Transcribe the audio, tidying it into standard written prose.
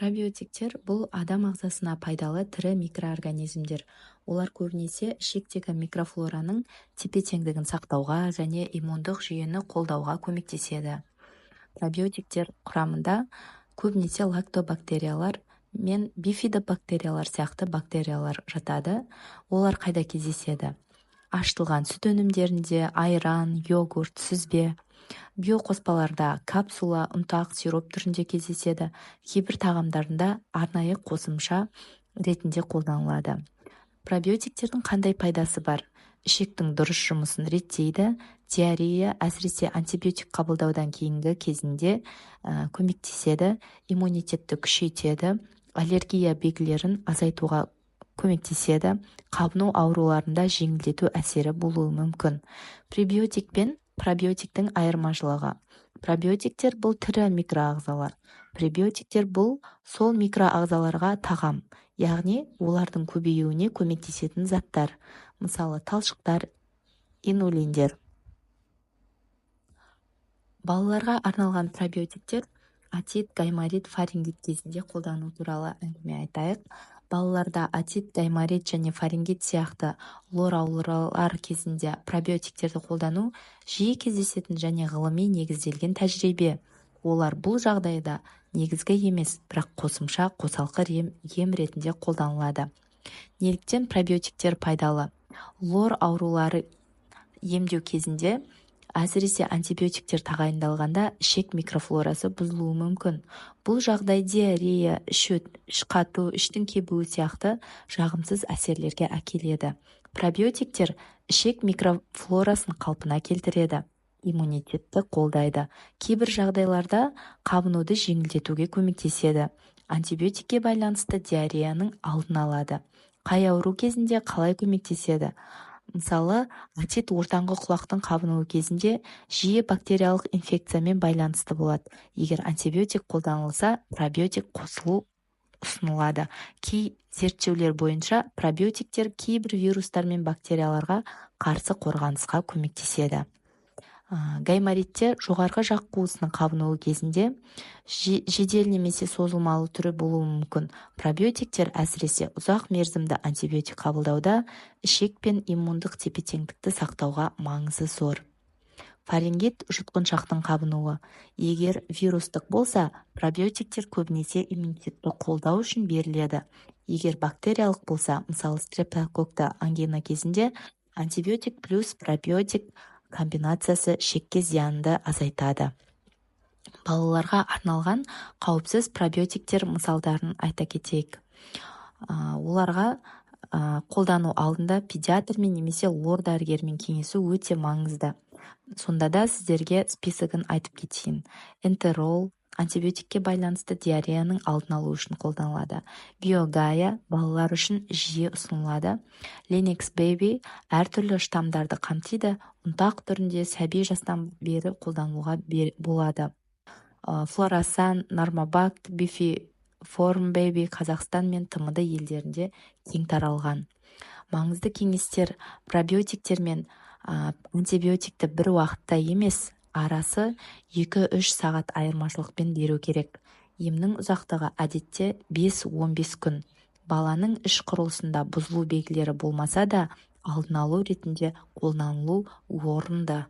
Пробиотиктер бұл адам ағзасына пайдалы тірі микроорганизмдер. Олар көбінесе ішектегі микрофлораның тепе-теңдігін сақтауға және иммундық жүйені қолдауға көмектеседі. Пробиотиктер құрамында көбінесе лактобактериялар мен бифидобактериялар сияқты бактериялар жатады. Олар қайда кездеседі? Ашытылған сүт өнімдерінде, айран, йогурт, сүзбе, биоқоспаларда капсула, ұнтақ, сироп түрінде кездеседі. Кейбір тағамдарында арнайы қосымша ретінде қолданылады. Пробиотиктердің қандай пайдасы бар? Ішектің дұрыс жұмысын реттейді, диарея, әсіресе антибиотик қабылдаудан кейінгі кезінде көмектеседі, иммунитетті күшейтеді, аллергия белгілерін азайтуға көмектеседі, қабыну ауруларында жеңілдету әсері болуы мүмкін. Пребиотик пен пробиотиктің айырмашылығы. Пробиотиктер бұл тірі микроағзалар. Пребиотиктер бұл сол микроағзаларға тағам, яғни олардың көбеюіне көмектесетін заттар. Мысалы, талшықтар, инулиндер. Балаларға арналған пробиотиктер отит, гайморит, фарингит кезінде қолдану туралы әңгіме айтайық. Балаларда отит, гайморит және фарингит сияқты лор аурулар кезінде пробиотиктерді қолдану жиі кездесетін және ғылыми негізделген тәжірибе. Олар бұл жағдайда негізгі емес, бірақ қосымша қосалқы ем ретінде қолданылады. Неліктен пробиотиктер пайдалы? Лор аурулары емдеу кезінде әсіресе антибиотиктер тағайындалғанда ішек микрофлорасы бұзылуы мүмкін. Бұл жағдай диарея, іш қату, іштің кебуі сияқты жағымсыз әсерлерге әкеледі. Пробиотиктер ішек микрофлорасын қалпына келтіреді, иммунитетті қолдайды. Кейбір жағдайларда қабынуды жеңілдетуге көмектеседі. Антибиотикке байланысты диареяның алдын алады. Қай ауру кезінде қалай көмектеседі? Мысалы, отит ортаңғы құлақтың қабынуы кезінде жиі бактериялық инфекциямен байланысты болады. Егер антибиотик қолданылса, пробиотик қосылу ұсынылады. Кей зерттеулер бойынша пробиотиктер кейбір вирустар мен бактерияларға қарсы қорғанысқа көмектеседі. Гайморитте жоғарғы жақ қуысының қабынуы кезінде жедел немесе созылмалы түрі болуы мүмкін. Пробиотиктер әсіресе ұзақ мерзімді антибиотик қабылдауда ішек пен иммундық тепе-теңдікті сақтауға маңызы зор. Фарингит жұтқыншақтың қабынуы. Егер вирустық болса, пробиотиктер көбінесе иммунитетті қолдау үшін беріледі. Егер бактериялық болса, мысалы стрептококкты ангина кезінде антибиотик плюс пробиотик комбинациясы ішекке зиянды азайтады. Балаларға арналған қауіпсіз пробиотиктер мысалдарын айта кетейік. Оларға қолдану алдында педиатрмен немесе лор дәрігермен кеңесу өте маңызды. Сонда да сіздерге списогын айтып кетейін. Энтерол антибиотикке байланысты диареяның алдын алу үшін қолданылады. Биогая балалар үшін жиі ұсынылады. Ленекс Бэби әртүрлі штамдарды қамтиды. Ұнтақ түрінде сәби жастан бері қолдануға болады. Флорасан, Нормабакт, Бифиформ Бэби Қазақстан мен ТМД елдерінде кең таралған. Маңызды кеңестер: пробиотиктер мен антибиотикті бір уақытта емес, арасы 2-3 сағат айырмашылықпен беру керек. Емнің ұзақтығы әдетте 5-15 күн. Баланың іш құрылысында бұзылу белгілері болмаса да, алдын алу ретінде қолданылу орынды.